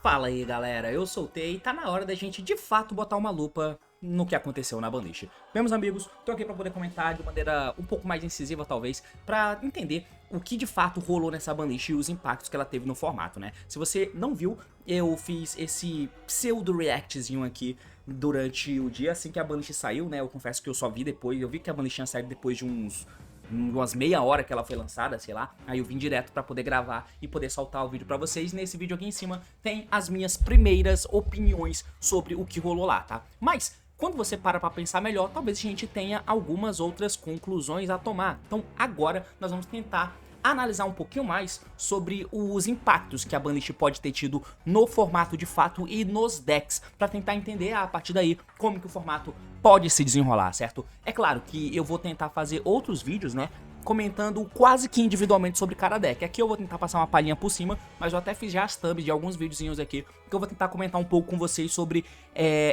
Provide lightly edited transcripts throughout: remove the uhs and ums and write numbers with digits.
Fala aí galera, eu soltei e tá na hora da gente de fato botar uma lupa no que aconteceu na Banlist. Meus amigos, tô aqui pra poder comentar de maneira um pouco mais incisiva talvez, pra entender o que de fato rolou nessa Banlist e os impactos que ela teve no formato, né? Se você não viu, eu fiz esse pseudo reactzinho aqui durante o dia, assim que a Banlist saiu, né? Eu confesso que eu só vi depois, eu vi que a Banlist tinha saído depois de umas meia hora que ela foi lançada, sei lá. Aí eu vim direto pra poder gravar e poder soltar o vídeo pra vocês. Nesse vídeo aqui em cima tem as minhas primeiras opiniões sobre o que rolou lá, tá? Mas quando você para pra pensar melhor, talvez a gente tenha algumas outras conclusões a tomar. Então agora nós vamos tentar analisar um pouquinho mais sobre os impactos que a Banlist pode ter tido no formato de fato e nos decks, pra tentar entender a partir daí como que o formato pode se desenrolar, certo? É claro que eu vou tentar fazer outros vídeos, né, comentando quase que individualmente sobre cada deck. Aqui eu vou tentar passar uma palhinha por cima, mas eu até fiz já as thumbs de alguns videozinhos aqui, que eu vou tentar comentar um pouco com vocês sobre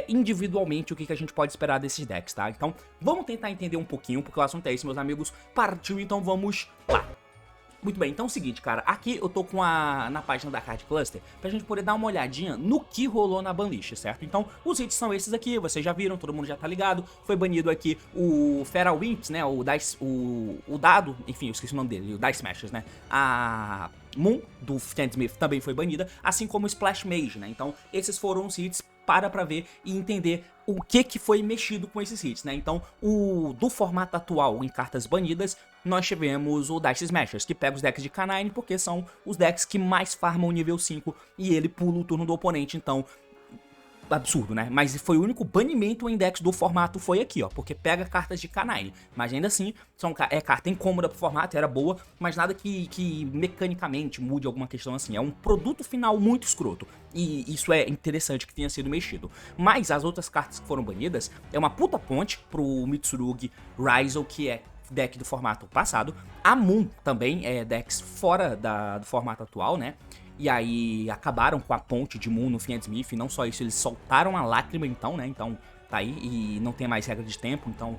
individualmente o que a gente pode esperar desses decks, tá? Então vamos tentar entender um pouquinho, porque o assunto é esse, meus amigos. Partiu, então vamos lá. Muito bem, então é o seguinte, cara, aqui eu tô na página da Card Cluster pra gente poder dar uma olhadinha no que rolou na Banlist, certo? Então, os hits são esses aqui, vocês já viram, todo mundo já tá ligado. Foi banido aqui o Feral Winx, né, o dado, enfim, eu esqueci o nome dele, o Dice Smashers, né? A Moon, do Fiendsmith, também foi banida, assim como o Splash Mage, né? Então, esses foram os hits pra ver e entender o que foi mexido com esses hits, né? Então, do formato atual em cartas banidas, nós tivemos o Dice Smashers, que pega os decks de Canine, porque são os decks que mais farmam o nível 5 e ele pula o turno do oponente, então absurdo, né? Mas foi o único banimento em decks do formato foi aqui, ó, porque pega cartas de Canine, mas ainda assim é carta incômoda pro formato, era boa, mas nada que mecanicamente mude alguma questão assim, é um produto final muito escroto, e isso é interessante que tenha sido mexido. Mas as outras cartas que foram banidas é uma puta ponte pro Mitsurugi Ryzo, que é deck do formato passado. A Moon também é decks fora do formato atual, né? E aí acabaram com a ponte de Moon no Fiendsmith. Não só isso, eles soltaram a lágrima então, né? Então tá aí e não tem mais regra de tempo, então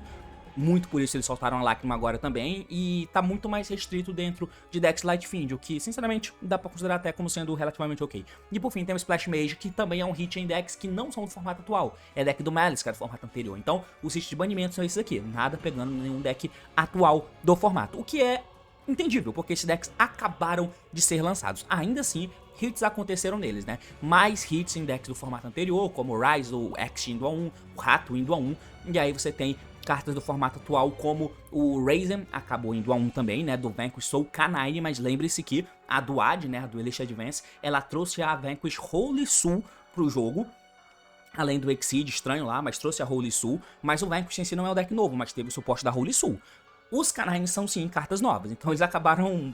muito por isso eles soltaram a lágrima agora também, e tá muito mais restrito dentro de decks Lightfiend, o que sinceramente dá pra considerar até como sendo relativamente ok. E por fim tem o Splash Mage, que também é um hit em decks que não são do formato atual, é deck do Malice, que é do formato anterior. Então os hits de banimento são esses aqui, nada pegando nenhum deck atual do formato, o que é entendível, porque esses decks acabaram de ser lançados. Ainda assim, hits aconteceram neles, né? Mais hits em decks do formato anterior, como o Rise, o X indo a 1, o Rato indo a 1, e aí você tem cartas do formato atual como o Raizen, acabou indo a 1 também, né, do Vanquish Soul Canine, mas lembre-se que a Duad, né, a do Elite Advance, ela trouxe a Vanquish Holy Soul pro jogo, além do Exceed estranho lá, mas trouxe a Holy Soul, mas o Vanquish em si não é o deck novo, mas teve o suporte da Holy Soul. Os Canines são sim cartas novas, então eles acabaram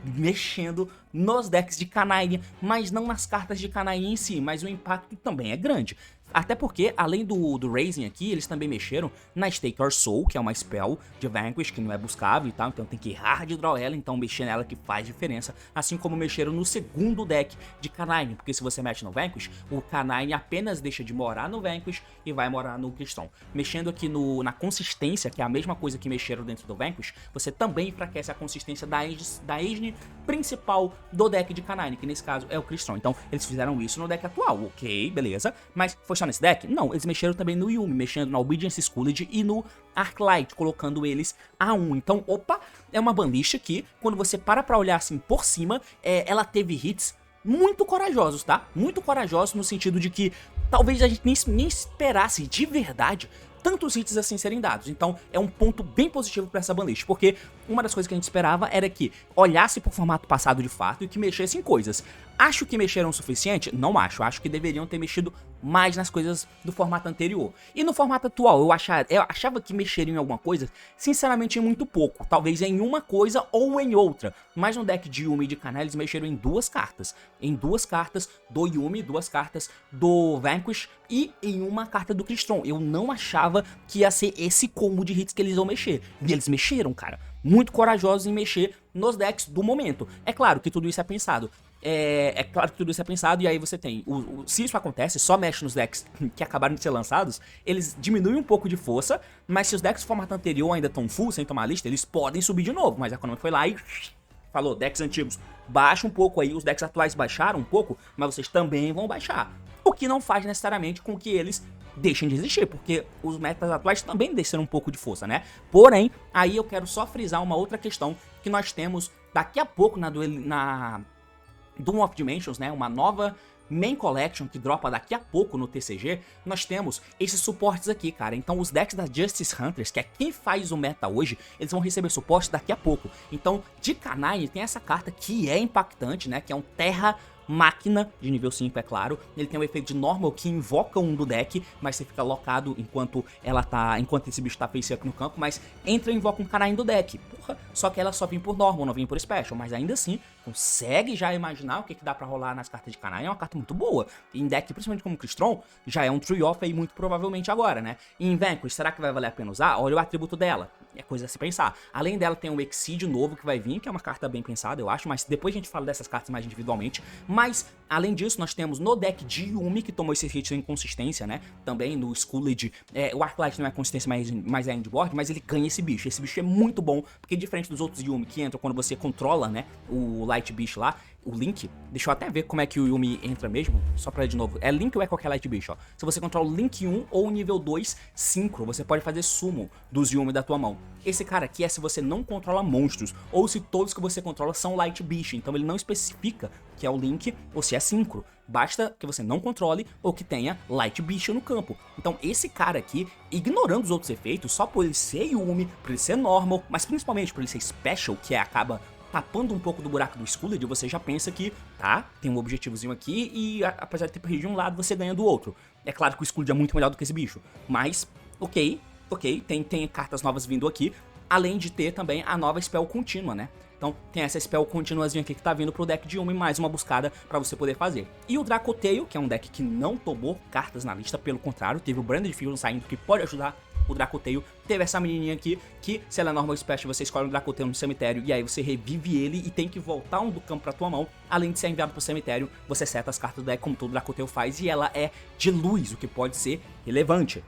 mexendo nos decks de Canine, mas não nas cartas de Canine em si, mas o impacto também é grande. Até porque, além do Raising aqui, eles também mexeram na Stake Your Soul, que é uma spell de Vanquish, que não é buscável e tal, então tem que hard draw ela, então mexer nela que faz diferença, assim como mexeram no segundo deck de Canine, porque se você mexe no Vanquish, o Canine apenas deixa de morar no Vanquish e vai morar no Crystron. Mexendo aqui na consistência, que é a mesma coisa que mexeram dentro do Vanquish, você também enfraquece a consistência da engine principal do deck de Canine, que nesse caso é o Crystron. Então eles fizeram isso no deck atual, ok, beleza, mas foi só nesse deck? Não, eles mexeram também no Yuumi, mexendo na Obedience Schooled e no Arclight, colocando eles a 1. Então, opa, é uma banlist que, quando você pra olhar assim por cima, ela teve hits muito corajosos, tá? Muito corajosos no sentido de que talvez a gente nem esperasse de verdade tantos hits assim serem dados. Então é um ponto bem positivo para essa banlist, porque uma das coisas que a gente esperava era que olhasse pro formato passado de fato e que mexesse em coisas. Acho que mexeram o suficiente? Não acho. Acho que deveriam ter mexido mais nas coisas do formato anterior. E no formato atual, eu achava que mexeriam em alguma coisa, sinceramente em muito pouco. Talvez em uma coisa ou em outra. Mas no deck de Yuumi e de Canine eles mexeram em duas cartas. Em duas cartas do Yuumi, duas cartas do Vanquish e em uma carta do Crystron. Eu não achava que ia ser esse combo de hits que eles iam mexer. E eles mexeram, cara. Muito corajosos em mexer nos decks do momento. É claro que tudo isso é pensado É claro que tudo isso é pensado, e aí você tem, se isso acontece, só mexe nos decks que acabaram de ser lançados, eles diminuem um pouco de força, mas se os decks do formato anterior ainda estão full, sem tomar lista, eles podem subir de novo, mas a Konami foi lá e falou, decks antigos, baixa um pouco aí, os decks atuais baixaram um pouco, mas vocês também vão baixar. O que não faz necessariamente com que eles deixem de existir, porque os metas atuais também desceram um pouco de força, né? Porém, aí eu quero só frisar uma outra questão que nós temos daqui a pouco na Doom of Dimensions, né? Uma nova Main Collection que dropa daqui a pouco no TCG, nós temos esses suportes aqui, cara. Então os decks da Justice Hunters, que é quem faz o meta hoje, eles vão receber suporte daqui a pouco. Então, de Canine tem essa carta que é impactante, né? Que é um Terra Máquina de nível 5, é claro. Ele tem um efeito de normal que invoca um do deck, mas você fica locado enquanto esse bicho tá face up no campo, mas entra e invoca um Canine do deck. Porra, só que ela só vem por normal, não vem por special, mas ainda assim, consegue já imaginar o que dá pra rolar nas cartas de Canine, é uma carta muito boa. E em deck, principalmente como Crystron, já é um tree off aí muito provavelmente agora, né? E em Vanquish, será que vai valer a pena usar? Olha o atributo dela. É coisa a se pensar. Além dela, tem um Exceed novo que vai vir, que é uma carta bem pensada, eu acho, mas depois a gente fala dessas cartas mais individualmente. Mas, além disso, nós temos no deck de Yuumi, que tomou esse hit sem consistência, né? Também no Skulled, o Arclight não é consistência, mas é endboard, mas ele ganha esse bicho. Esse bicho é muito bom, porque diferente dos outros Yuumi que entram quando você controla, né, o Light Beast lá, o Link, deixa eu até ver como é que o Yuumi entra mesmo, só pra ler de novo, é Link ou é qualquer Light Beast, ó. Se você controla o Link 1 ou o nível 2 Synchro, você pode fazer summon dos Yuumi da tua mão. Esse cara aqui é se você não controla monstros, ou se todos que você controla são Light Beast, então ele não especifica que é o Link ou se é Synchro. Basta que você não controle ou que tenha Light Beast no campo. Então esse cara aqui, ignorando os outros efeitos, só por ele ser Yuumi, por ele ser normal, mas principalmente por ele ser special, que acaba tapando um pouco do buraco do Skulled, você já pensa que, tá, tem um objetivozinho aqui e apesar de ter perdido de um lado, você ganha do outro. É claro que o Skulled é muito melhor do que esse bicho, mas, ok, tem cartas novas vindo aqui, além de ter também a nova spell contínua, né? Então tem essa spell continuazinha aqui que tá vindo pro deck de Yuumi, mais uma buscada pra você poder fazer. E o Dracotail, que é um deck que não tomou cartas na lista, pelo contrário, teve o Branded Fusion saindo que pode ajudar o Dracotail. Teve essa menininha aqui, que se ela é normal special, você escolhe um Dracotail no cemitério e aí você revive ele e tem que voltar um do campo pra tua mão. Além de ser enviado pro cemitério, você seta as cartas do deck como todo Dracotail faz e ela é de luz, o que pode ser relevante.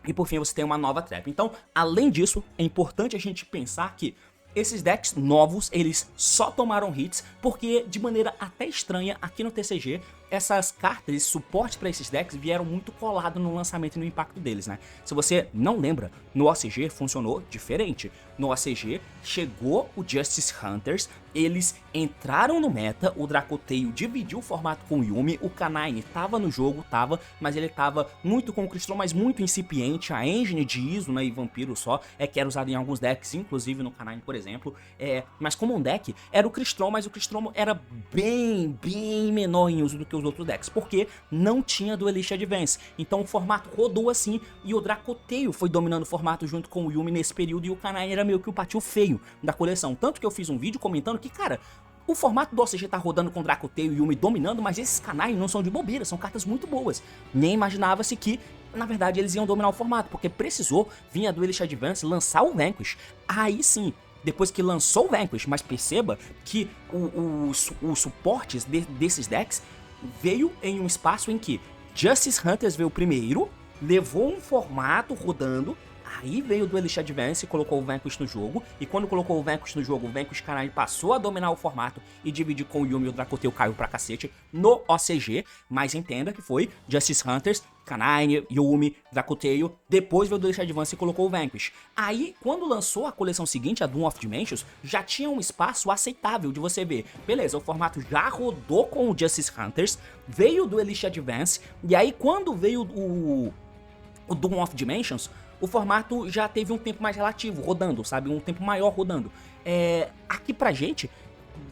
E por fim você tem uma nova trap. Então, além disso, é importante a gente pensar que esses decks novos, eles só tomaram hits porque, de maneira até estranha, aqui no TCG, essas cartas, esse suporte para esses decks vieram muito colado no lançamento e no impacto deles, né? Se você não lembra, no OCG funcionou diferente. No OCG chegou o Justice Hunters, eles entraram no meta, o Dracotail dividiu o formato com o Yuumi, o Canine tava no jogo, mas ele tava muito com o Crystron, mas muito incipiente, a engine de Iso, né, e Vampiro só, que era usado em alguns decks, inclusive no Canine, por exemplo, mas como um deck, era o Crystron, mas o Crystron era bem menor em uso do que os outros decks, porque não tinha Duelist Advance, então o formato rodou assim, e o Dracotail foi dominando o formato junto com o Yuumi nesse período, e o Canine era meio que o patinho feio da coleção, tanto que eu fiz um vídeo comentando que, cara, o formato do OCG tá rodando com Dracotail e Yuumi dominando, mas esses Canine não são de bobeira, são cartas muito boas, nem imaginava-se que, na verdade, eles iam dominar o formato, porque precisou vir a Duelist Advance lançar o Vanquish, aí sim, depois que lançou o Vanquish, mas perceba que os suportes desses decks veio em um espaço em que Justice Hunters veio primeiro, levou um formato rodando, aí veio o Duelist Advance e colocou o Vanquish no jogo, e quando colocou o Vanquish no jogo, o Vanquish Canine passou a dominar o formato e dividir com o Yuumi e o Dracotail caiu pra cacete no OCG, mas entenda que foi Justice Hunters, Canine, Yuumi, Dracotail, depois veio o Duelist Advance e colocou o Vanquish. Aí, quando lançou a coleção seguinte, a Doom of Dimensions, já tinha um espaço aceitável de você ver. Beleza, o formato já rodou com o Justice Hunters, veio o Duelist Advance, e aí quando veio o Doom of Dimensions, o formato já teve um tempo mais relativo, rodando, sabe? Um tempo maior rodando. Aqui pra gente,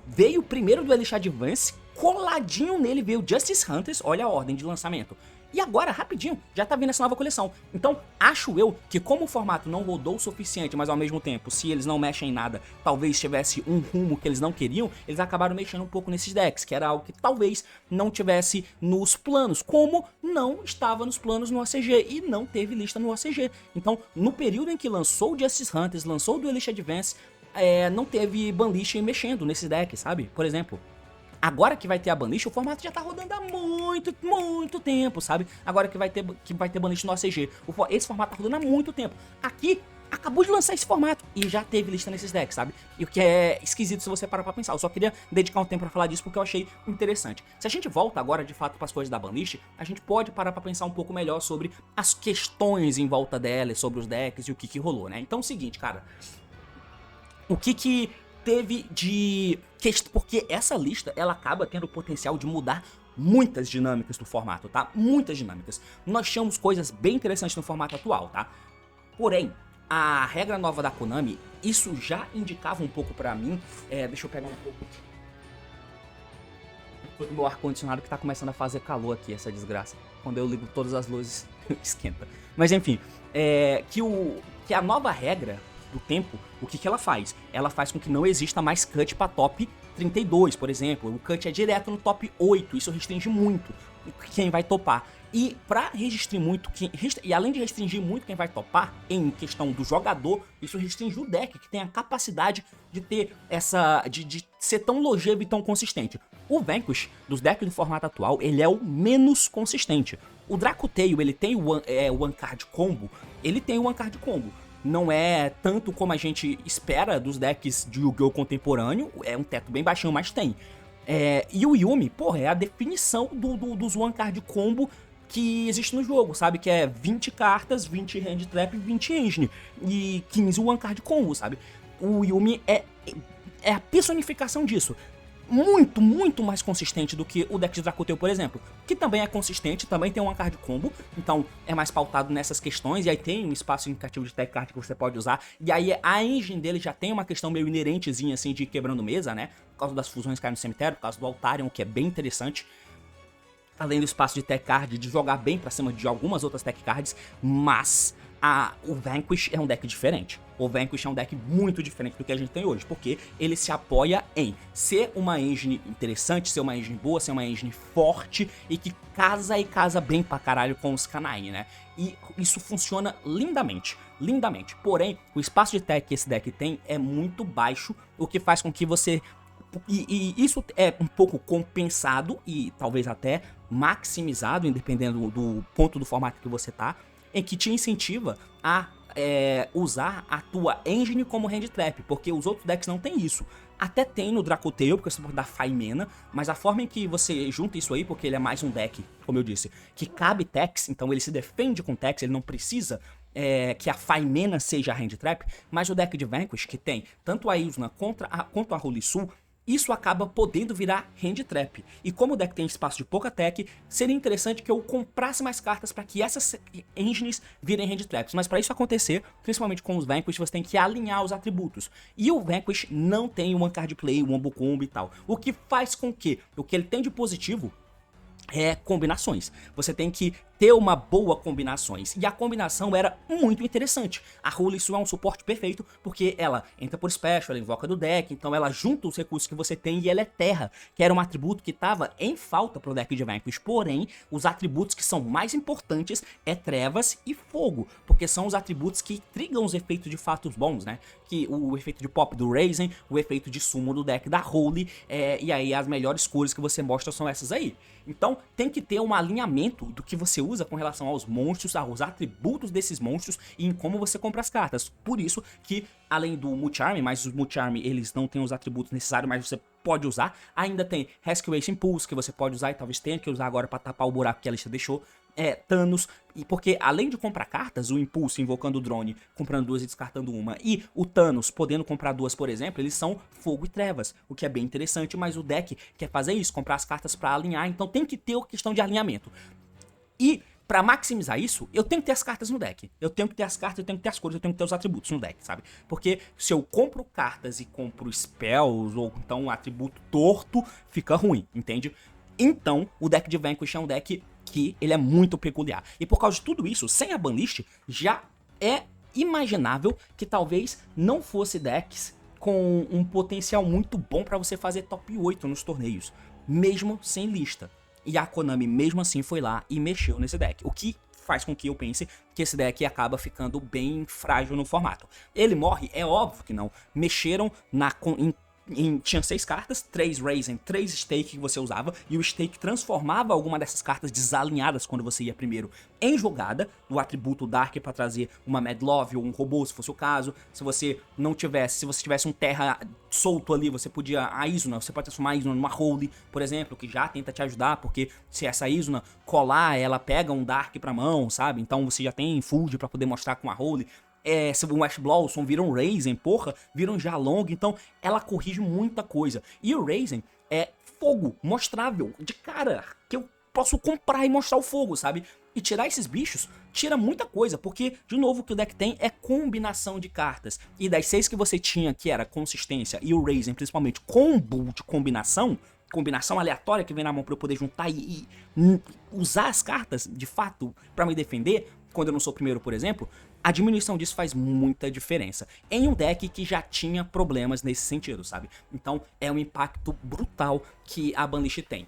veio primeiro o Duelist Advance, coladinho nele veio Justice Hunters, olha a ordem de lançamento. E agora, rapidinho, já tá vindo essa nova coleção. Então, acho eu que como o formato não rodou o suficiente, mas ao mesmo tempo, se eles não mexem em nada, talvez tivesse um rumo que eles não queriam, eles acabaram mexendo um pouco nesses decks, que era algo que talvez não tivesse nos planos, como não estava nos planos no OCG, e não teve lista no OCG. Então, no período em que lançou o Justice Hunters, lançou o Duelist Advance, não teve banlist mexendo nesses decks, sabe? Por exemplo, Agora que vai ter a banlist, o formato já tá rodando há muito, muito tempo, sabe? Agora que vai ter banlist no ACG. Esse formato tá rodando há muito tempo. Aqui, acabou de lançar esse formato e já teve lista nesses decks, sabe? E o que é esquisito se você parar pra pensar. Eu só queria dedicar um tempo pra falar disso porque eu achei interessante. Se a gente volta agora, de fato, pras coisas da banlist, a gente pode parar pra pensar um pouco melhor sobre as questões em volta dela, sobre os decks e o que rolou, né? Então é o seguinte, cara. O que teve de questão, porque essa lista ela acaba tendo o potencial de mudar muitas dinâmicas do formato, tá? Muitas dinâmicas. Nós tínhamos coisas bem interessantes no formato atual, tá? Porém, a regra nova da Konami, isso já indicava um pouco pra mim. Deixa eu pegar um pouco do meu ar-condicionado que tá começando a fazer calor aqui, essa desgraça. Quando eu ligo todas as luzes, esquenta. Mas enfim, que a nova regra do tempo, o que ela faz? Ela faz com que não exista mais cut para top 32, por exemplo. O cut é direto no top 8, isso restringe muito quem vai topar. E para restringir muito, e além de restringir muito quem vai topar, em questão do jogador, isso restringe o deck, que tem a capacidade de ter de ser tão longevo e tão consistente. O Vanquish, dos decks do formato atual, ele é o menos consistente. O Dracutail, ele tem o One Card Combo, não é tanto como a gente espera dos decks de Yu-Gi-Oh! Contemporâneo, é um teto bem baixinho, mas tem. E o Yuumi, porra, é a definição dos One Card Combo que existe no jogo, sabe? Que é 20 cartas, 20 Hand Trap, 20 Engine e 15 One Card Combo, sabe? O Yuumi é a personificação disso. Muito, muito mais consistente do que o deck de Dracutail, por exemplo, que também é consistente, também tem um card combo, então é mais pautado nessas questões, e aí tem um espaço significativo de tech card que você pode usar, e aí a engine dele já tem uma questão meio inerentezinha, assim, de quebrando mesa, né, por causa das fusões que caem no cemitério, por causa do Altarion, que é bem interessante, além do espaço de tech card, de jogar bem pra cima de algumas outras tech cards, mas o Vanquish é um deck diferente. O Vanquish é um deck muito diferente do que a gente tem hoje, porque ele se apoia em ser uma engine interessante, ser uma engine boa, ser uma engine forte e que casa bem pra caralho com os Kanain, né? E isso funciona lindamente, lindamente. Porém, o espaço de tech que esse deck tem é muito baixo, o que faz com que você... E isso é um pouco compensado e talvez até maximizado, dependendo do ponto do formato que você tá, em que te incentiva a usar a tua engine como hand trap, porque os outros decks não tem isso. Até tem no Dracutail, porque você pode dar Faimena, mas a forma em que você junta isso aí, porque ele é mais um deck, como eu disse, que cabe Tex, então ele se defende com Tex, ele não precisa que a Faimena seja a hand trap, mas o deck de Vanquish, que tem tanto a Ilsna quanto a Holisul, isso acaba podendo virar hand trap. E como o deck tem espaço de pouca tech, seria interessante que eu comprasse mais cartas para que essas engines virem hand traps. Mas para isso acontecer, principalmente com os Vanquish, você tem que alinhar os atributos. E o Vanquish não tem o One Card Play, o Wombo Combo e tal. O que faz com que o que ele tem de positivo combinações. Você tem que ter uma boa combinações. E a combinação era muito interessante. A Holisul é um suporte perfeito, porque ela entra por special, ela invoca do deck, então ela junta os recursos que você tem e ela é terra, que era um atributo que estava em falta pro deck de Vanquish. Porém, os atributos que são mais importantes é trevas e fogo, porque são os atributos que trigam os efeitos de fatos bons, né? Que o efeito de pop do Raizen, o efeito de sumo do deck da Holy, e aí as melhores cores que você mostra são essas aí. Então tem que ter um alinhamento do que você usa com relação aos monstros, aos atributos desses monstros e em como você compra as cartas. Por isso que, além do Multi-Arm, mas os Multi-Arm eles não têm os atributos necessários, mas você pode usar. Ainda tem Rescue Impulse, que você pode usar e talvez tenha que usar agora para tapar o buraco que a lista deixou. Thanos, e porque além de comprar cartas, o Impulso invocando o drone, comprando duas e descartando uma, e o Thanos podendo comprar duas, por exemplo, eles são fogo e trevas, o que é bem interessante, mas o deck quer fazer isso, comprar as cartas para alinhar, então tem que ter a questão de alinhamento. E pra maximizar isso, eu tenho que ter as cartas no deck. Eu tenho que ter as cartas, eu tenho que ter as cores, eu tenho que ter os atributos no deck, sabe? Porque se eu compro cartas e compro spells, ou então um atributo torto, fica ruim, entende? Então, o deck de Vanquish é um deck que ele é muito peculiar. E por causa de tudo isso, sem a banlist, já é imaginável que talvez não fosse decks com um potencial muito bom pra você fazer top 8 nos torneios, mesmo sem lista. E a Konami mesmo assim foi lá e mexeu nesse deck, o que faz com que eu pense que esse deck acaba ficando bem frágil no formato. Ele morre? É óbvio que não. Mexeram tinha 6 cartas, 3 Raise, 3 Stake que você usava, e o Stake transformava alguma dessas cartas desalinhadas quando você ia primeiro em jogada, do atributo Dark pra trazer uma Mad Love ou um robô, se fosse o caso. Se você tivesse um terra solto ali, você podia, você pode transformar a Izuna numa Holy, por exemplo, que já tenta te ajudar, porque se essa Izuna colar, ela pega um Dark pra mão, sabe? Então você já tem Food pra poder mostrar com a Holy. Se o Ash Blossom vira um Raizen, porra, vira um Jalong, então ela corrige muita coisa. E o Raizen é fogo mostrável, de cara, que eu posso comprar e mostrar o fogo, sabe? E tirar esses bichos, tira muita coisa, porque, de novo, o que o deck tem é combinação de cartas. E das 6 que você tinha, que era consistência, e o Raizen, principalmente, combo de combinação aleatória que vem na mão pra eu poder juntar e usar as cartas, de fato, pra me defender, quando eu não sou o primeiro, por exemplo, a diminuição disso faz muita diferença. Em um deck que já tinha problemas nesse sentido, sabe? Então é um impacto brutal que a Banlist tem.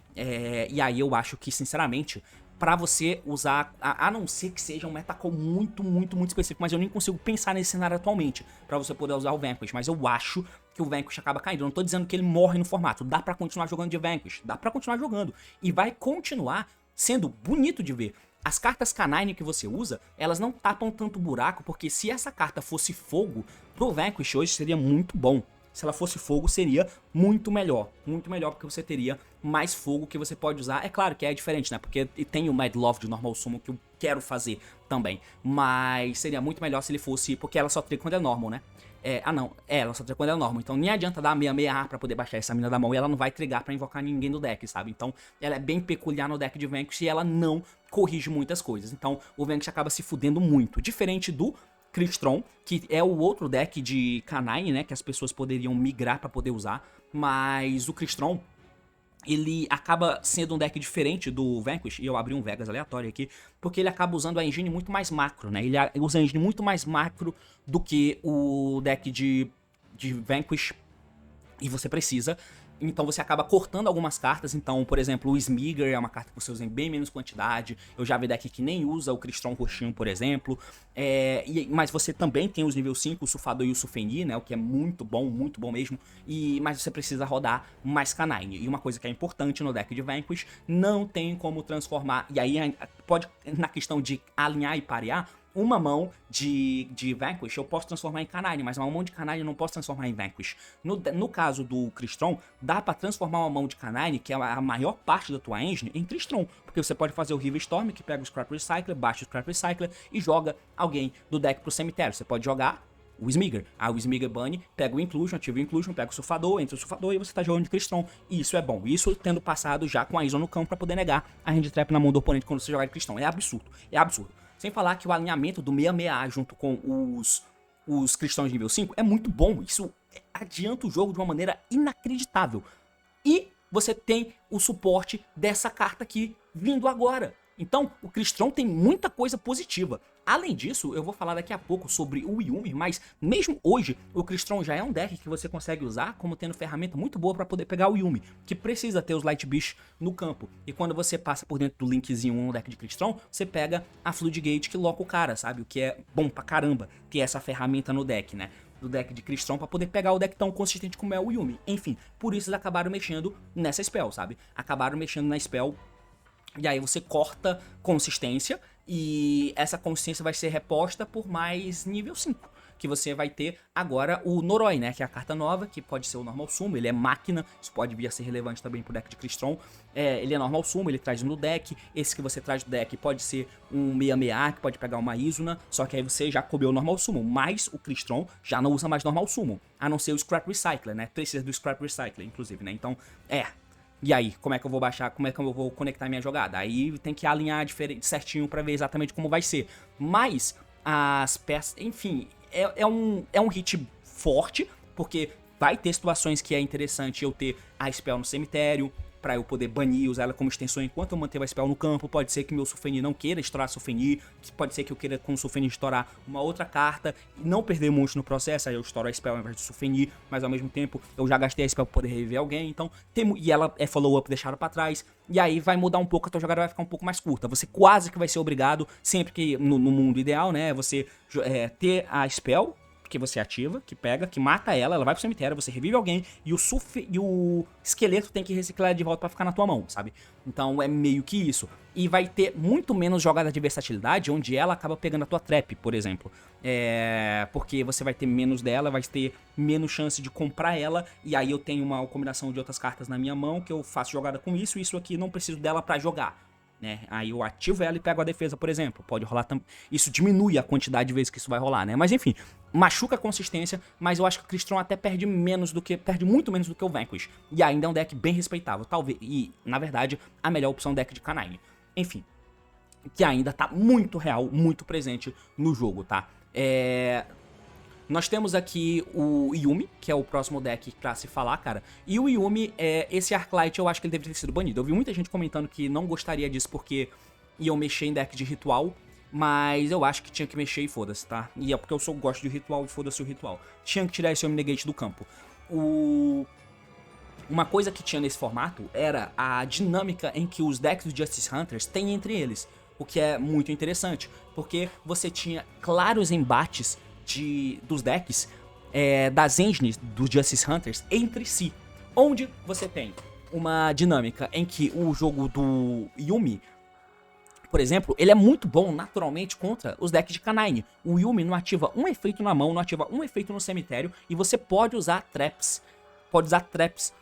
E aí eu acho que, sinceramente, pra você usar, a não ser que seja um metacall muito específico, mas eu nem consigo pensar nesse cenário atualmente, pra você poder usar o Vanquish, mas eu acho que o Vanquish acaba caindo. Eu não tô dizendo que ele morre no formato, dá pra continuar jogando de Vanquish, dá pra continuar jogando, e vai continuar sendo bonito de ver. As cartas Canine que você usa, elas não tapam tanto buraco, porque se essa carta fosse fogo, pro Vanquish hoje seria muito bom. Se ela fosse fogo, seria muito melhor, porque você teria mais fogo que você pode usar. É claro que é diferente, né, porque tem o Mad Love de Normal Summon que eu quero fazer também, mas seria muito melhor se ele fosse, porque ela só triga quando é normal, né. Ela só triga quando é normal, então nem adianta dar 66A pra poder baixar essa mina da mão e ela não vai trigar pra invocar ninguém no deck, sabe? Então ela é bem peculiar no deck de Vanquish e ela não corrige muitas coisas, então o Vanquish acaba se fudendo muito, diferente do Crystron, que é o outro deck de Canine, né, que as pessoas poderiam migrar pra poder usar, mas o Crystron, ele acaba sendo um deck diferente do Vanquish, e eu abri um Vegas aleatório aqui, porque ele acaba usando a engine muito mais macro, né, ele usa a engine muito mais macro do que o deck de Vanquish, e você precisa. Então você acaba cortando algumas cartas, então, por exemplo, o Smigger é uma carta que você usa em bem menos quantidade, eu já vi deck que nem usa o Crystron roxinho, por exemplo, mas você também tem os nível 5, o Sufador e o Sufeni, né, o que é muito bom mesmo, mas você precisa rodar mais Canine, e uma coisa que é importante no deck de Vanquish, não tem como transformar, e aí pode, na questão de alinhar e parear, uma mão de Vanquish eu posso transformar em Canine, mas uma mão de Canine eu não posso transformar em Vanquish. No caso do Crystron, dá pra transformar uma mão de Canine, que é a maior parte da tua engine, em Crystron, porque você pode fazer o River Storm, que pega o Scrap Recycler, baixa o Scrap Recycler e joga alguém do deck pro cemitério. Você pode jogar o Smigger. O Smigger Bunny pega o Inclusion, ativa o Inclusion, pega o Sufador, entra o Sufador e você tá jogando de Crystron. E isso é bom. Isso tendo passado já com a Izona no campo pra poder negar a Hand Trap na mão do oponente quando você jogar de Crystron. É absurdo. Sem falar que o alinhamento do 66A junto com os cristãos de nível 5 é muito bom. Isso adianta o jogo de uma maneira inacreditável. E você tem o suporte dessa carta aqui vindo agora. Então, o Crystron tem muita coisa positiva. Além disso, eu vou falar daqui a pouco sobre o Yuumi, mas mesmo hoje, o Crystron já é um deck que você consegue usar como tendo ferramenta muito boa para poder pegar o Yuumi, que precisa ter os Light Beast no campo. E quando você passa por dentro do linkzinho no deck de Crystron, você pega a Flood Gate que loca o cara, sabe? O que é bom pra caramba ter essa ferramenta no deck, né? Do deck de Crystron pra poder pegar o deck tão consistente como é o Yuumi. Enfim, por isso eles acabaram mexendo nessa spell, sabe? Acabaram mexendo na spell. E aí você corta consistência e essa consistência vai ser reposta por mais nível 5. Que você vai ter agora o Noroi, né? Que é a carta nova, que pode ser o Normal Sumo, ele é máquina, isso pode vir a ser relevante também pro deck de Crystron. Ele é Normal Sumo, ele traz no deck, esse que você traz do deck pode ser um 66A, que pode pegar uma Izuna, só que aí você já comeu o Normal Sumo, mas o Crystron já não usa mais Normal Sumo, a não ser o Scrap Recycler, né? Precisa do Scrap Recycler, inclusive, né? Então, E aí, como é que eu vou baixar, como é que eu vou conectar minha jogada? Aí tem que alinhar certinho pra ver exatamente como vai ser. Mas as peças, enfim, é um hit forte, porque vai ter situações que é interessante eu ter a spell no cemitério, pra eu poder banir, usar ela como extensão enquanto eu manter a spell no campo. Pode ser que meu Sufeni não queira estourar Sufeni, pode ser que eu queira com o Sufeni estourar uma outra carta e não perder monte no processo, aí eu estouro a spell ao invés de Sufeni, mas ao mesmo tempo eu já gastei a spell pra poder reviver alguém, então e ela é follow-up deixada pra trás, e aí vai mudar um pouco, a tua jogada vai ficar um pouco mais curta. Você quase que vai ser obrigado, sempre que no mundo ideal, né, você ter a spell que você ativa, que pega, que mata ela vai pro cemitério, você revive alguém e o esqueleto tem que reciclar ela de volta pra ficar na tua mão, sabe? Então é meio que isso. E vai ter muito menos jogada de versatilidade, onde ela acaba pegando a tua trap, por exemplo. Porque você vai ter menos dela, vai ter menos chance de comprar ela, e aí eu tenho uma combinação de outras cartas na minha mão, que eu faço jogada com isso, e isso aqui não preciso dela pra jogar. Né? Aí eu ativo ela e pego a defesa, por exemplo. Pode rolar também. Isso diminui a quantidade de vezes que isso vai rolar, né? Mas enfim, machuca a consistência, mas eu acho que o Crystron até perde muito menos do que o Vanquish. E ainda é um deck bem respeitável, talvez. E, na verdade, a melhor opção deck de Canine. Enfim, que ainda tá muito real, muito presente no jogo, tá? Nós temos aqui o Yuumi, que é o próximo deck pra se falar, cara. E o Yuumi, esse Arclight, eu acho que ele deveria ter sido banido. Eu vi muita gente comentando que não gostaria disso porque iam mexer em deck de ritual. Mas eu acho que tinha que mexer e foda-se, tá? E é porque eu gosto de ritual e foda-se o ritual. Tinha que tirar esse Omnigate do campo. Uma coisa que tinha nesse formato era a dinâmica em que os decks do Justice Hunters têm entre eles. O que é muito interessante, porque você tinha claros embates dos decks das engines dos Justice Hunters entre si, onde você tem uma dinâmica em que o jogo do Yuumi, por exemplo, ele é muito bom naturalmente contra os decks de Canine. O Yuumi não ativa um efeito na mão, não ativa um efeito no cemitério, e você pode usar traps. Pode usar traps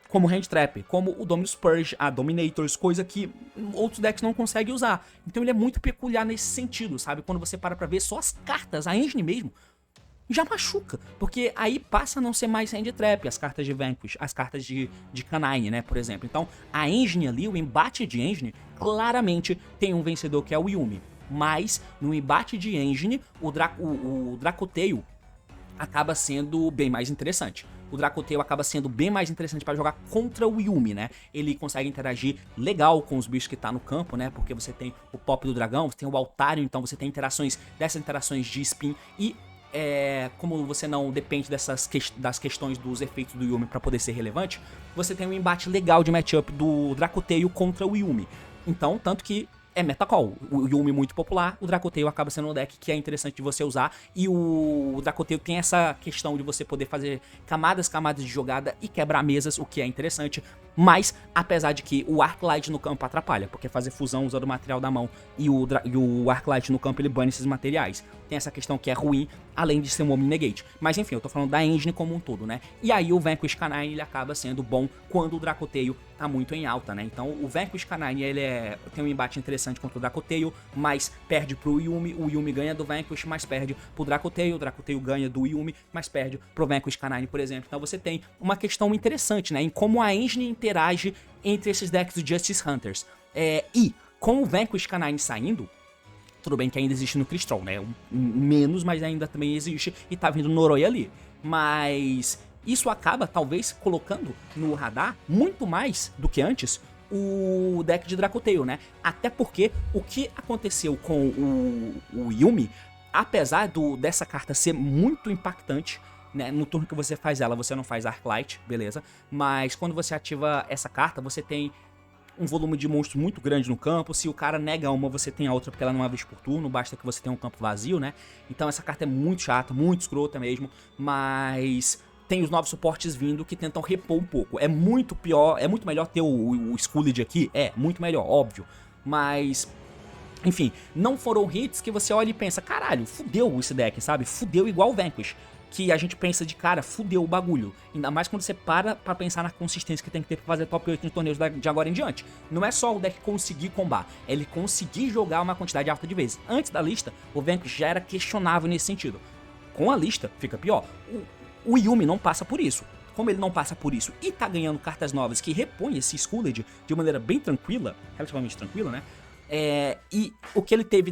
como Hand Trap, como o Dominus Purge, a Dominators, coisa que outros decks não conseguem usar. Então ele é muito peculiar nesse sentido, sabe? Quando você para pra ver só as cartas, a engine mesmo, já machuca. Porque aí passa a não ser mais Hand Trap, as cartas de Vanquish, as cartas de Canine, né, por exemplo. Então a engine ali, o embate de engine, claramente tem um vencedor que é o Yuumi. Mas no embate de engine, o Dracotail acaba sendo bem mais interessante. O Dracotail acaba sendo bem mais interessante para jogar contra o Yuumi, né? Ele consegue interagir legal com os bichos que tá no campo, né? Porque você tem o Pop do Dragão, você tem o Altário, então você tem dessas interações de spin e como você não depende das questões dos efeitos do Yuumi para poder ser relevante, você tem um embate legal de matchup do Dracotail contra o Yuumi. Então, tanto que é metacall. O Yuumi muito popular, o Dracotail acaba sendo um deck que é interessante de você usar, e o Dracotail tem essa questão de você poder fazer camadas de jogada e quebrar mesas, o que é interessante, mas apesar de que o Arclight no campo atrapalha, porque fazer fusão usando o material da mão e o Arclight no campo ele bane esses materiais. Tem essa questão que é ruim, além de ser um Omni Negate. Mas enfim, eu tô falando da engine como um todo, né? E aí o Vanquish Canine ele acaba sendo bom quando o Dracotail tá muito em alta, né? Então o Vanquish Canine ele tem um embate interessante contra o Dracotail, mas perde pro Yuumi, o Yuumi ganha do Vanquish, mas perde pro Dracotail, o Dracotail ganha do Yuumi, mas perde pro Vanquish Canine, por exemplo. Então você tem uma questão interessante, né? Em como a engine interage entre esses decks do Justice Hunters. E com o Vanquish Canine saindo, tudo bem que ainda existe no Crystron, né? Menos, mas ainda também existe e tá vindo no Noroi ali. Mas isso acaba, talvez, colocando no radar, muito mais do que antes, o deck de Dracotail, né? Até porque o que aconteceu com o Yuumi, apesar dessa carta ser muito impactante, né, no turno que você faz ela, você não faz Arclight, beleza? Mas quando você ativa essa carta, você tem um volume de monstros muito grande no campo. Se o cara nega uma, você tem a outra porque ela não é uma vez por turno, basta que você tenha um campo vazio, né? Então essa carta é muito chata, muito escrota mesmo, mas tem os novos suportes vindo que tentam repor um pouco. É muito pior, é muito melhor ter o Skulled aqui, muito melhor, óbvio, mas enfim, não foram hits que você olha e pensa, caralho, fudeu esse deck, sabe? Fudeu igual o Vanquish, que a gente pensa de cara, fudeu o bagulho. Ainda mais quando você para pra pensar na consistência que tem que ter pra fazer top 8 nos torneios de agora em diante. Não é só o deck conseguir combar, é ele conseguir jogar uma quantidade alta de vezes. Antes da lista, o Vanquish já era questionável nesse sentido. Com a lista, fica pior. O Yuumi não passa por isso. Como ele não passa por isso e tá ganhando cartas novas que repõem esse Skulled de maneira bem tranquila, relativamente tranquila, né? E o que ele teve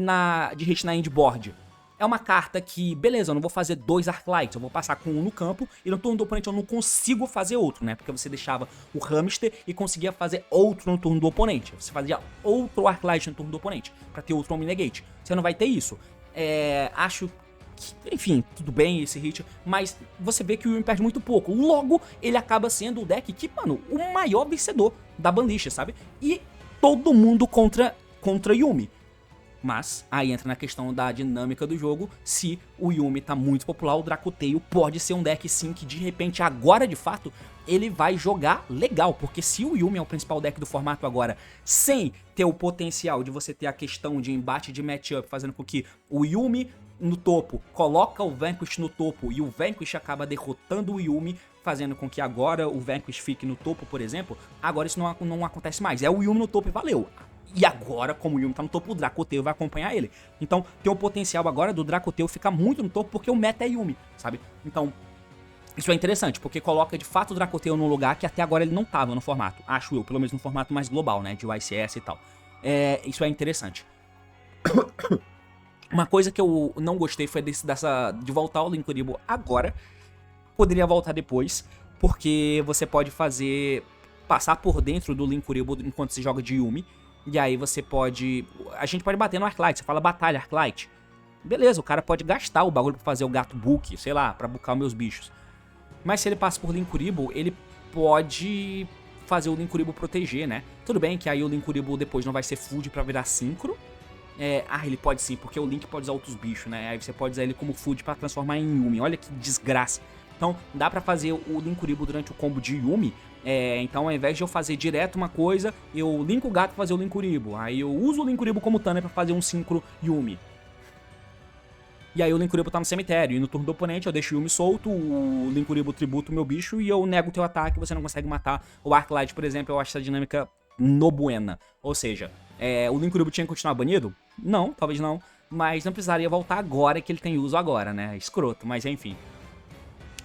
de hit na endboard é uma carta que, beleza, eu não vou fazer 2 Arclights, eu vou passar com um no campo e no turno do oponente eu não consigo fazer outro, né? Porque você deixava o Hamster e conseguia fazer outro no turno do oponente. Você fazia outro Arclight no turno do oponente pra ter outro Omnigate. Você não vai ter isso. Acho que, enfim, tudo bem esse hit, mas você vê que o Yuumi perde muito pouco. Logo, ele acaba sendo o deck que, mano, o maior vencedor da banlist, sabe? E todo mundo contra Yuumi. Mas aí entra na questão da dinâmica do jogo. Se o Yuumi tá muito popular, o Dracoteio pode ser um deck sim que de repente agora de fato ele vai jogar legal. Porque se o Yuumi é o principal deck do formato agora, sem ter o potencial de você ter a questão de embate de matchup, fazendo com que o Yuumi no topo coloca o Vanquish no topo e o Vanquish acaba derrotando o Yuumi, fazendo com que agora o Vanquish fique no topo, por exemplo, agora isso não acontece mais. É o Yuumi no topo e valeu. E agora, como o Yuumi tá no topo, o Dracoteio vai acompanhar ele. Então, tem o potencial agora do Dracoteio ficar muito no topo, porque o meta é Yuumi, sabe? Então, isso é interessante, porque coloca de fato o Dracoteio num lugar que até agora ele não tava no formato. Acho eu, pelo menos no formato mais global, né? De YCS e tal. Isso é interessante. Uma coisa que eu não gostei foi de voltar ao Linkuriboh agora. Poderia voltar depois, porque você pode passar por dentro do Linkuriboh enquanto se joga de Yuumi. E aí você pode... A gente pode bater no Arclight, você fala batalha Arclight. Beleza, o cara pode gastar o bagulho pra fazer o gato book, sei lá, pra bucar os meus bichos. Mas se ele passa por Linkuriboh, ele pode fazer o Linkuriboh proteger, né? Tudo bem que aí o Linkuriboh depois não vai ser food pra virar synchro. Ele pode sim, porque o Link pode usar outros bichos, né? Aí você pode usar ele como food pra transformar em Yuumi. Olha que desgraça. Então dá pra fazer o Linkuriboh durante o combo de Yuumi. Então ao invés de eu fazer direto uma coisa, eu linko o gato pra fazer o Linkuriboh. Aí eu uso o Linkuriboh como Tanner pra fazer um synchro Yuumi. E aí o Linkuriboh tá no cemitério. E no turno do oponente eu deixo o Yuumi solto, o Linkuriboh tributa o meu bicho e eu nego o teu ataque, você não consegue matar. O Arclight, por exemplo, eu acho essa dinâmica no buena. Ou seja, o Linkuriboh tinha que continuar banido? Não, talvez não. Mas não precisaria voltar agora que ele tem uso agora, né? Escroto, mas enfim.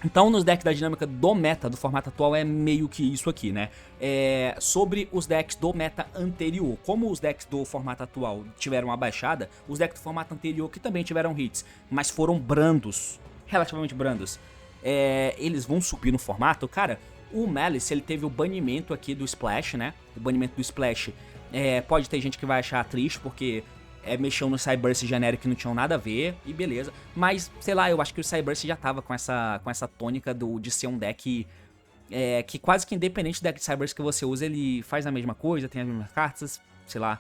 Então, nos decks da dinâmica do meta, do formato atual, é meio que isso aqui, né? Sobre os decks do meta anterior. Como os decks do formato atual tiveram uma baixada, os decks do formato anterior que também tiveram hits, mas foram brandos, relativamente brandos, eles vão subir no formato. Cara, o Malice, ele teve o banimento aqui do Splash, né? O banimento do Splash. Pode ter gente que vai achar triste, porque... mexeu no Cyburst genérico que não tinham nada a ver, e beleza. Mas, sei lá, eu acho que o Cyburst já tava com essa tônica de ser um deck que quase que independente do deck de Cyburst que você usa, ele faz a mesma coisa, tem as mesmas cartas, sei lá.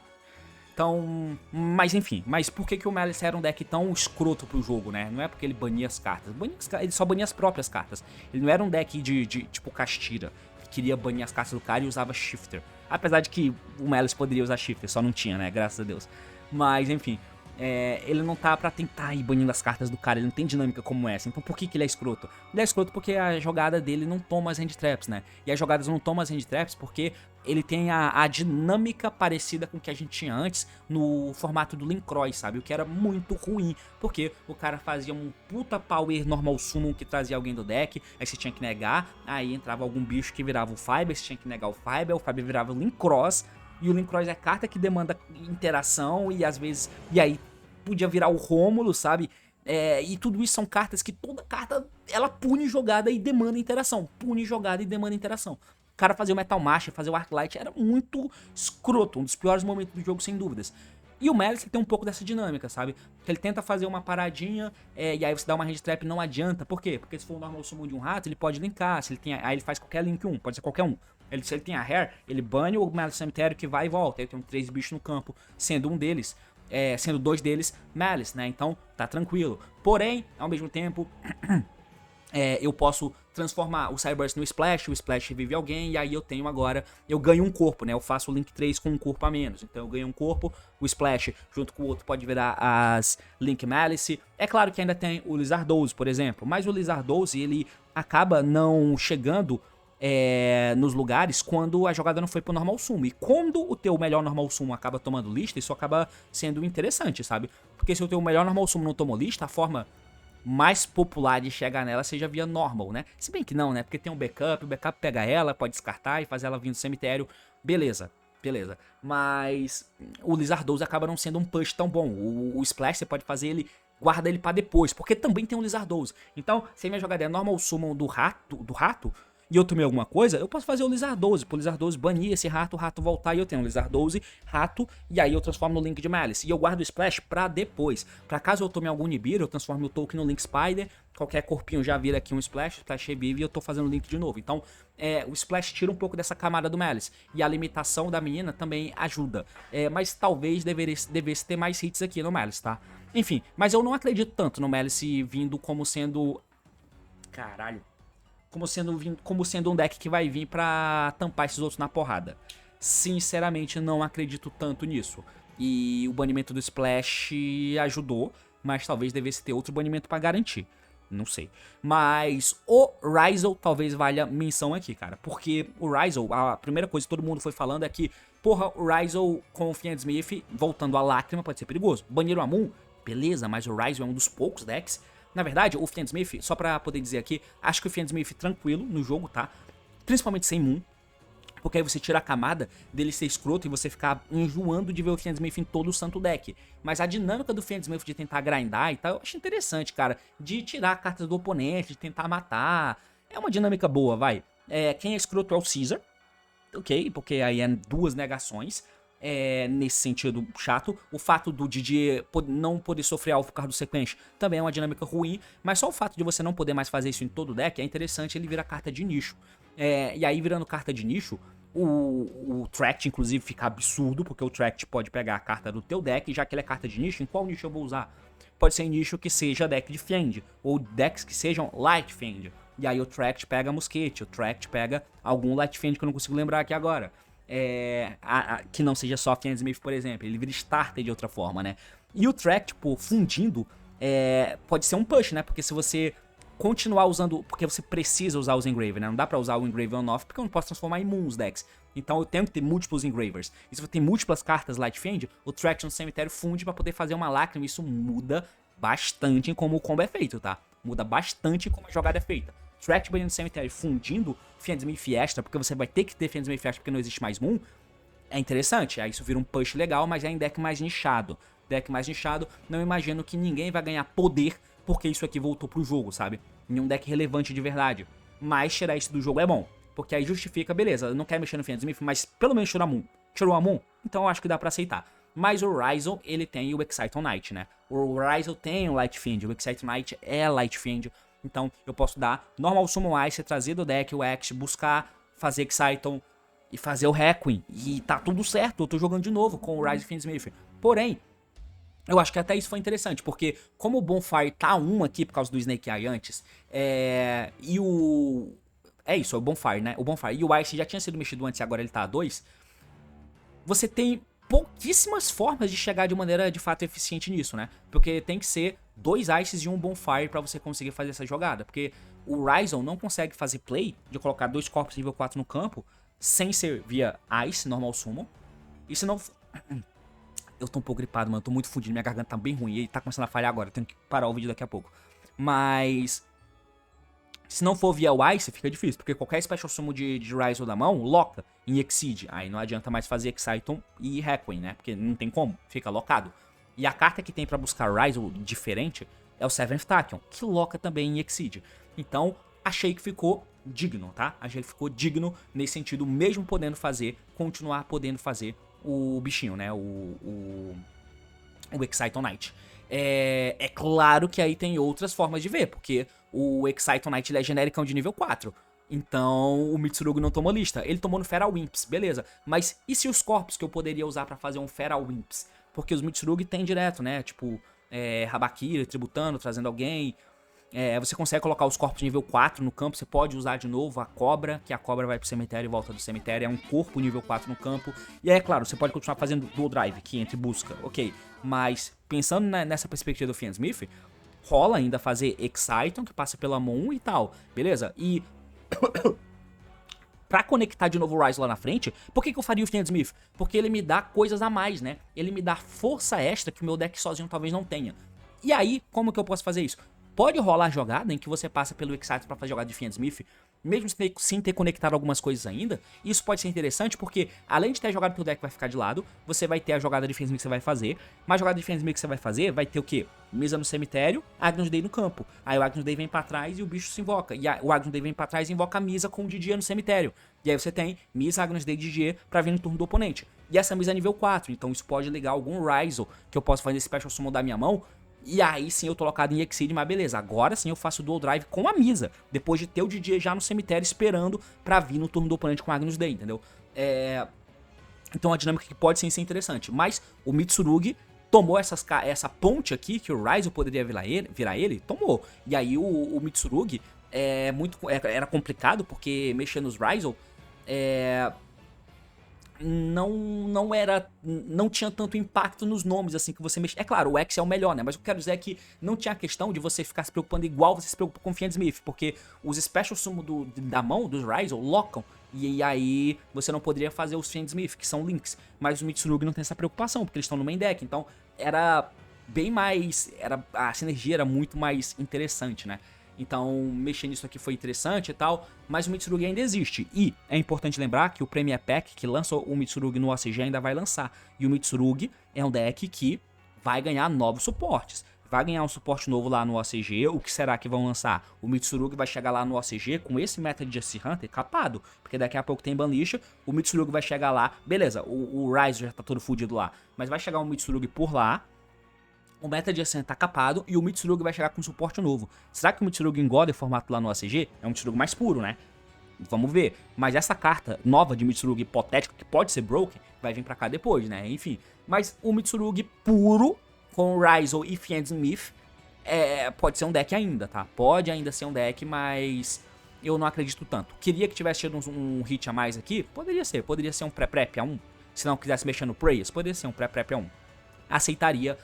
Então, mas enfim, mas por que o Malice era um deck tão escroto pro jogo, né? Não é porque ele bania as cartas, ele só bania as próprias cartas. Ele não era um deck de tipo Castira, que queria banir as cartas do cara e usava Shifter. Apesar de que o Malice poderia usar Shifter, só não tinha, né? Graças a Deus. Mas, enfim, ele não tá pra tentar ir banindo as cartas do cara, ele não tem dinâmica como essa. Então por que ele é escroto? Ele é escroto porque a jogada dele não toma as hand traps, né? E as jogadas não tomam as hand traps porque ele tem a dinâmica parecida com o que a gente tinha antes no formato do Linkroy, sabe? O que era muito ruim, porque o cara fazia um puta power normal summon que trazia alguém do deck, aí você tinha que negar, aí entrava algum bicho que virava o Fiber, você tinha que negar o Fiber virava o Linkross. E o Linkross é carta que demanda interação e às vezes... E aí podia virar o Rômulo, sabe? E tudo isso são cartas que toda carta ela pune jogada e demanda interação. Pune jogada e demanda interação. O cara fazer o Metal Master, fazer o Arclight era muito escroto. Um dos piores momentos do jogo, sem dúvidas. E o Malice tem um pouco dessa dinâmica, sabe? Ele tenta fazer uma paradinha, e aí você dá uma hand trap e não adianta. Por quê? Porque se for o normal summon de um rato, ele pode linkar. Aí ele faz qualquer link 1, pode ser qualquer um. Se ele tem a Hair, ele bane o Malice Cemitério que vai e volta. Aí tem 3 bichos no campo, sendo sendo 2 deles Malice, né? Então tá tranquilo. Porém, ao mesmo tempo, eu posso transformar o Cyburst no Splash, o Splash revive alguém, e aí eu ganho um corpo, né? Eu faço o Link 3 com um corpo a menos. Então eu ganho um corpo, o Splash junto com o outro pode virar as Link Malice. É claro que ainda tem o Lizardose, por exemplo, mas o Lizardose, ele acaba não chegando nos lugares quando a jogada não foi pro normal sumo. E quando o teu melhor normal sumo acaba tomando lista, isso acaba sendo interessante, sabe? Porque se o teu melhor normal sumo não tomou lista, a forma mais popular de chegar nela seja via normal, né? Se bem que não, né? Porque tem um backup, o backup pega ela, pode descartar e fazer ela vir do cemitério. Beleza. Mas o Lizardose acaba não sendo um push tão bom. O Splash você pode fazer ele, guarda ele pra depois, porque também tem um Lizardose. Então, se a minha jogada é normal summon do rato, e eu tomei alguma coisa, eu posso fazer o Lizardose, pro Lizardose banir esse rato, o rato voltar e eu tenho o Lizardose, rato, e aí eu transformo no Link de Malice. E eu guardo o Splash pra depois. Pra caso eu tome algum Nibiru, eu transformo o Token no Link Spider, qualquer corpinho já vira aqui um Splash, Splash revive e eu tô fazendo o Link de novo. Então, o Splash tira um pouco dessa camada do Malice. E a limitação da menina também ajuda. Mas talvez devesse ter mais hits aqui no Malice, tá? Enfim, mas eu não acredito tanto no Malice vindo como sendo... Caralho. Como sendo um deck que vai vir pra tampar esses outros na porrada. Sinceramente, não acredito tanto nisso. E o banimento do Splash ajudou, mas talvez devesse ter outro banimento pra garantir. Não sei. Mas o Ryzel talvez valha menção aqui, cara. Porque o Ryzel, a primeira coisa que todo mundo foi falando é que, porra, o Ryzel com o Fiend Smith, voltando à lágrima, pode ser perigoso. Banir o Amun, beleza, mas o Ryzel é um dos poucos decks. Na verdade, o Fiend Smith, só pra poder dizer aqui, acho que o Fiend Smith tranquilo no jogo, tá? Principalmente sem Moon. Porque aí você tira a camada dele ser escroto e você ficar enjoando de ver o Fiend Smith em todo o santo deck. Mas a dinâmica do Fiend Smith de tentar grindar e tal, eu acho interessante, cara. De tirar cartas do oponente, de tentar matar. É uma dinâmica boa, vai. Quem é escroto é o Caesar, ok? Porque aí é 2 negações. Nesse sentido chato. O fato do Didier não poder sofrer alvo por causa do sequência também é uma dinâmica ruim, mas só o fato de você não poder mais fazer isso em todo o deck é interessante, ele vira carta de nicho. E aí virando carta de nicho, o Tract inclusive fica absurdo, porque o Tract pode pegar a carta do teu deck, e já que ele é carta de nicho, em qual nicho eu vou usar? Pode ser em nicho que seja deck de Fiend, ou decks que sejam Light Fiend. E aí o Tract pega Mosquete, o Tract pega algum Light Fiend que eu não consigo lembrar aqui agora. Que não seja só Fiend Smith, por exemplo. Ele vira starter de outra forma, né? E o Tract, tipo, fundindo, pode ser um push, né? Porque se você continuar usando... Porque você precisa usar os Engraver, né? Não dá pra usar o Engraver on-off, porque eu não posso transformar em Moons decks. Então eu tenho que ter múltiplos Engravers. E se você tem múltiplas cartas Light Fiend, o Tract no cemitério funde pra poder fazer uma lágrima. Isso muda bastante em como o combo é feito, tá? Muda bastante como a jogada é feita. Tract banindo no cemitério fundindo Fiend Smith extra, porque você vai ter que ter Fiend Smith extra porque não existe mais Moon, é interessante. Aí isso vira um push legal, mas é em deck mais nichado. Deck mais nichado, não imagino que ninguém vai ganhar poder porque isso aqui voltou pro jogo, sabe? Em um deck relevante de verdade. Mas tirar isso do jogo é bom, porque aí justifica, beleza, não quer mexer no Fiend Smith, mas pelo menos tirou a Moon. Tirou a Moon? Então eu acho que dá pra aceitar. Mas o Ryzel, ele tem o Excite on Night, né? O Ryzel tem o Light Fiend, o Excite on Night é Light Fiend. Então eu posso dar Normal Summon Ice, trazer do deck o X, buscar fazer Exciton e fazer o Requiem. E tá tudo certo, eu tô jogando de novo com o Ryze Fiend Smith. Porém, eu acho que até isso foi interessante, porque como o Bonfire tá 1 aqui por causa do Snake Eye antes, e o... É isso, é o Bonfire, né? O Bonfire e o Ice já tinha sido mexido antes e agora ele tá a 2. Você tem pouquíssimas formas de chegar de maneira de fato eficiente nisso, né? Porque tem que ser 2 Ices e um Bonfire pra você conseguir fazer essa jogada. Porque o Ryzel não consegue fazer play de colocar 2 corpos nível 4 no campo sem ser via Ice, Normal Summon. E se não... Eu tô um pouco gripado, mano. Eu tô muito fudido. Minha garganta tá bem ruim. E tá começando a falhar agora. Eu tenho que parar o vídeo daqui a pouco. Mas... se não for via o Ice, fica difícil. Porque qualquer Special Summon de Ryzel da mão, loca em Exceed. Aí não adianta mais fazer Exciton e Requiem, né? Porque não tem como. Fica locado. E a carta que tem pra buscar Ryzel diferente é o Seventh Tachyon, que loca também em Exceed. Então, achei que ficou digno, tá? Achei que ficou digno nesse sentido, mesmo podendo fazer, continuar podendo fazer o bichinho, né? O Excite on Night. É claro que aí tem outras formas de ver, porque o Excite on Night ele é genericão de nível 4. Então o Mitsurugi não tomou lista. Ele tomou no Feral Wimps, beleza. Mas e se os corpos que eu poderia usar pra fazer um Feral Wimps? Porque os Mitsurugi tem direto, né? Tipo, Habakiri, tributando, trazendo alguém. Você consegue colocar os corpos de nível 4 no campo. Você pode usar de novo a cobra, que a cobra vai pro cemitério e volta do cemitério. É um corpo nível 4 no campo. E aí, é claro, você pode continuar fazendo dual drive, que entre busca, ok. Mas pensando nessa perspectiva do Fiend Smith, rola ainda fazer Exciton, que passa pela mão e tal, beleza? E pra conectar de novo o Ryze lá na frente, por que eu faria o Fiend Smith? Porque ele me dá coisas a mais, né? Ele me dá força extra que o meu deck sozinho talvez não tenha. E aí, como que eu posso fazer isso? Pode rolar jogada em que você passa pelo Excite pra fazer jogada de Fiend Smith mesmo sem ter conectado algumas coisas ainda. Isso pode ser interessante porque, além de ter a jogada que o deck vai ficar de lado, você vai ter a jogada de Defense Mix que você vai fazer. Mas a jogada de Defense Mix que você vai fazer vai ter o quê? Misa no cemitério, Agnus Dei no campo. Aí o Agnus Dei vem pra trás e o bicho se invoca. E o Agnus Dei vem pra trás e invoca a Misa com o Didier no cemitério. E aí você tem Misa, Agnus Dei e Didier pra vir no turno do oponente. E essa Misa é nível 4, então isso pode ligar algum Ryzel que eu posso fazer Special Summon da minha mão. E aí sim eu tô locado em Exceed, mas beleza, agora sim eu faço Dual Drive com a Misa, depois de ter o Didier já no cemitério esperando pra vir no turno do oponente com Agnus Dei, entendeu? Então a dinâmica que pode sim ser interessante, mas o Mitsurugi tomou essa ponte aqui, que o Ryzel poderia virar ele, tomou. E aí o Mitsurugi era complicado, porque mexer nos Ryzel não tinha tanto impacto nos nomes assim que você mexe. É claro, o X é o melhor, né? Mas o que eu quero dizer é que não tinha a questão de você ficar se preocupando igual você se preocupa com o Fiend Smith, porque os Special Summon da mão dos Ryzel locam. E aí você não poderia fazer os Fiend Smith, que são links. Mas o Mitsurugi não tem essa preocupação, porque eles estão no main deck. Então era bem mais. A sinergia era muito mais interessante, né? Então, mexer nisso aqui foi interessante e tal, mas o Mitsurugi ainda existe. E é importante lembrar que o Premier Pack que lança o Mitsurugi no OCG ainda vai lançar. E o Mitsurugi é um deck que vai ganhar novos suportes. Vai ganhar um suporte novo lá no OCG. O que será que vão lançar? O Mitsurugi vai chegar lá no OCG com esse meta de Jesse Hunter capado. Porque daqui a pouco tem Banlicha. O Mitsurugi vai chegar lá. Beleza, o Ryze já tá todo fudido lá. Mas vai chegar um Mitsurugi por lá. O meta de Ascent tá capado e o Mitsurugi vai chegar com suporte novo. Será que o Mitsurugi engoda o formato lá no ACG? É um Mitsurugi mais puro, né? Vamos ver. Mas essa carta nova de Mitsurugi hipotético, que pode ser broken, vai vir pra cá depois, né? Enfim. Mas o Mitsurugi puro, com Ryzel e Fiend Smith, pode ser um deck ainda, tá? Pode ainda ser um deck, mas eu não acredito tanto. Queria que tivesse tido um hit a mais aqui. Poderia ser um pré-prep a 1. Se não quisesse mexer no Preyas, poderia ser um pré-prep a 1. Aceitaria.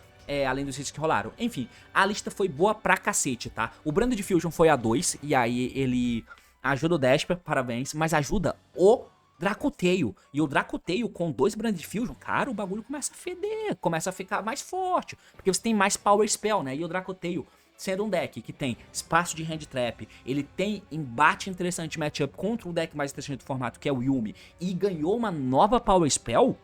Além dos hits que rolaram. Enfim, a lista foi boa pra cacete, tá? O Brand de Fusion foi a 2, e aí ele ajuda o Desper, parabéns, mas ajuda o Dracoteio. E o Dracoteio com 2 Brand de Fusion, cara, o bagulho começa a feder, começa a ficar mais forte, porque você tem mais Power Spell, né? E o Dracoteio, sendo um deck que tem espaço de hand trap, ele tem embate interessante matchup contra o deck mais interessante do formato, que é o Yuumi, e ganhou uma nova Power Spell.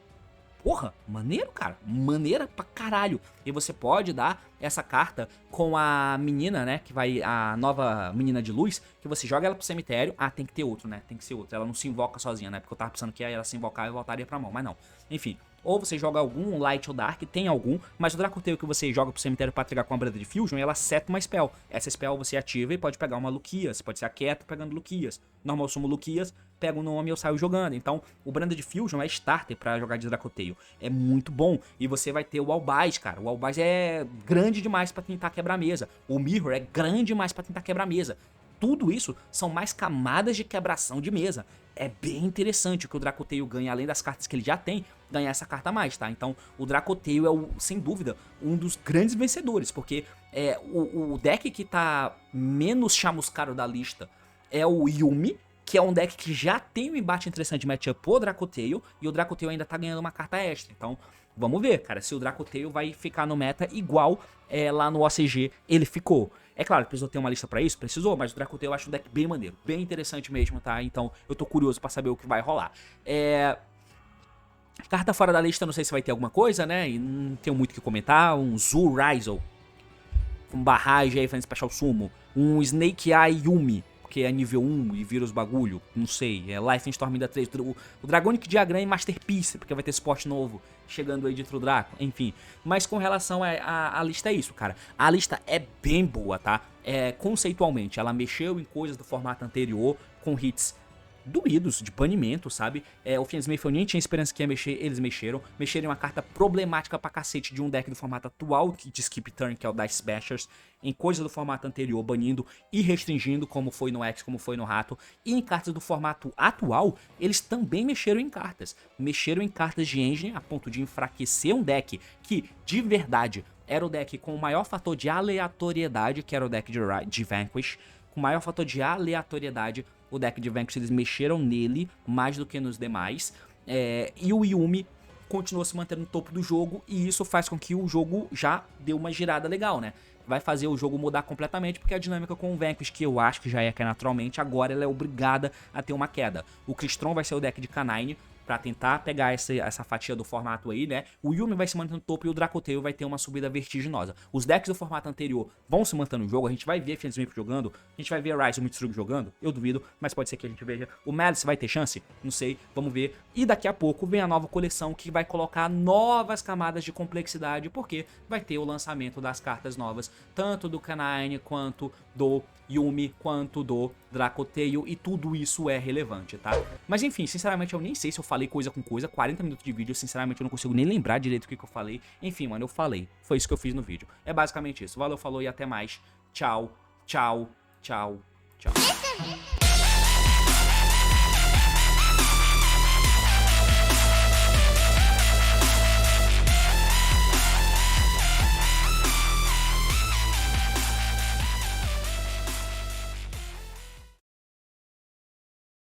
Porra, maneiro, cara. Maneira pra caralho. E você pode dar essa carta com a menina, né? Que vai. A nova menina de luz. Que você joga ela pro cemitério. Ah, tem que ter outro, né? Tem que ser outro. Ela não se invoca sozinha, né? Porque eu tava pensando que ela se invocar e voltaria pra mão. Mas não. Enfim. Ou você joga algum Light ou Dark, tem algum, mas o Dracoteio que você joga pro cemitério pra trigar com a Brand de Fusion, ela seta uma spell. Essa spell você ativa e pode pegar uma Luquias, pode ser a Keto pegando Luquias. Normal sumo Luquias, pego o nome e eu saio jogando. Então, o Brand de Fusion é starter pra jogar de Dracoteio. É muito bom. E você vai ter o Albaz, cara. O Albaz é grande demais pra tentar quebrar a mesa. O Mirror é grande demais pra tentar quebrar a mesa. Tudo isso são mais camadas de quebração de mesa. É bem interessante o que o Dracoteio ganha, além das cartas que ele já tem, ganhar essa carta a mais, tá? Então, o Dracoteio é, sem dúvida, um dos grandes vencedores, porque o deck que tá menos chamuscado da lista é o Yuumi, que é um deck que já tem um embate interessante de matchup pro Dracoteio, e o Dracoteio ainda tá ganhando uma carta extra. Então, vamos ver, cara, se o Dracoteio vai ficar no meta igual lá no OCG ele ficou. É claro, precisou ter uma lista pra isso? Precisou, mas o Dracoteio eu acho um deck bem maneiro, bem interessante mesmo, tá? Então, eu tô curioso pra saber o que vai rolar. Carta fora da lista, não sei se vai ter alguma coisa, né? E não tenho muito o que comentar. Um Zu Ryzel, com barragem aí, fazendo Special Sumo. Um Snake Eye Yuumi, porque é nível 1 e vira os bagulho, não sei, Life Storm ainda 3, o Dragonic Diagram e Masterpiece, porque vai ter suporte novo chegando aí de True Draco, enfim. Mas com relação à lista é isso, cara. A lista é bem boa, tá? Conceitualmente, ela mexeu em coisas do formato anterior, com hits doídos, de banimento, sabe? O Fiend Smith eu nem tinha esperança que ia mexer, eles mexeram. Mexeram em uma carta problemática pra cacete de um deck do formato atual de Skip Turn, que é o Dice Bashers, em coisas do formato anterior, banindo e restringindo, como foi no X, como foi no Rato. E em cartas do formato atual, eles também mexeram em cartas. Mexeram em cartas de engine a ponto de enfraquecer um deck que, de verdade, era o deck com o maior fator de aleatoriedade, que era o deck de Vanquish. Com o maior fator de aleatoriedade, o deck de Vanquish eles mexeram nele mais do que nos demais. E o Yuumi continuou se mantendo no topo do jogo, e isso faz com que o jogo já dê uma girada legal, né? Vai fazer o jogo mudar completamente, porque a dinâmica com o Vanquish, que eu acho que já ia cair naturalmente, agora ela é obrigada a ter uma queda. O Crystron vai ser o deck de Canine, pra tentar pegar essa fatia do formato aí, né? O Yuumi vai se manter no topo e o Dracotail vai ter uma subida vertiginosa. Os decks do formato anterior vão se manter no jogo, a gente vai ver Fiend Smith jogando, a gente vai ver a Ryze e o Mitsurugi jogando, eu duvido, mas pode ser que a gente veja. O Malice vai ter chance? Não sei, vamos ver. E daqui a pouco vem a nova coleção que vai colocar novas camadas de complexidade, porque vai ter o lançamento das cartas novas, tanto do Canine quanto do Yuumi, quanto do Dracotail, e tudo isso é relevante, tá? Mas enfim, sinceramente eu nem sei se eu falei coisa com coisa, 40 minutos de vídeo, sinceramente eu não consigo nem lembrar direito o que eu falei. Enfim, mano, eu falei, foi isso que eu fiz no vídeo. É basicamente isso, valeu, falou e até mais. Tchau, tchau, tchau, tchau.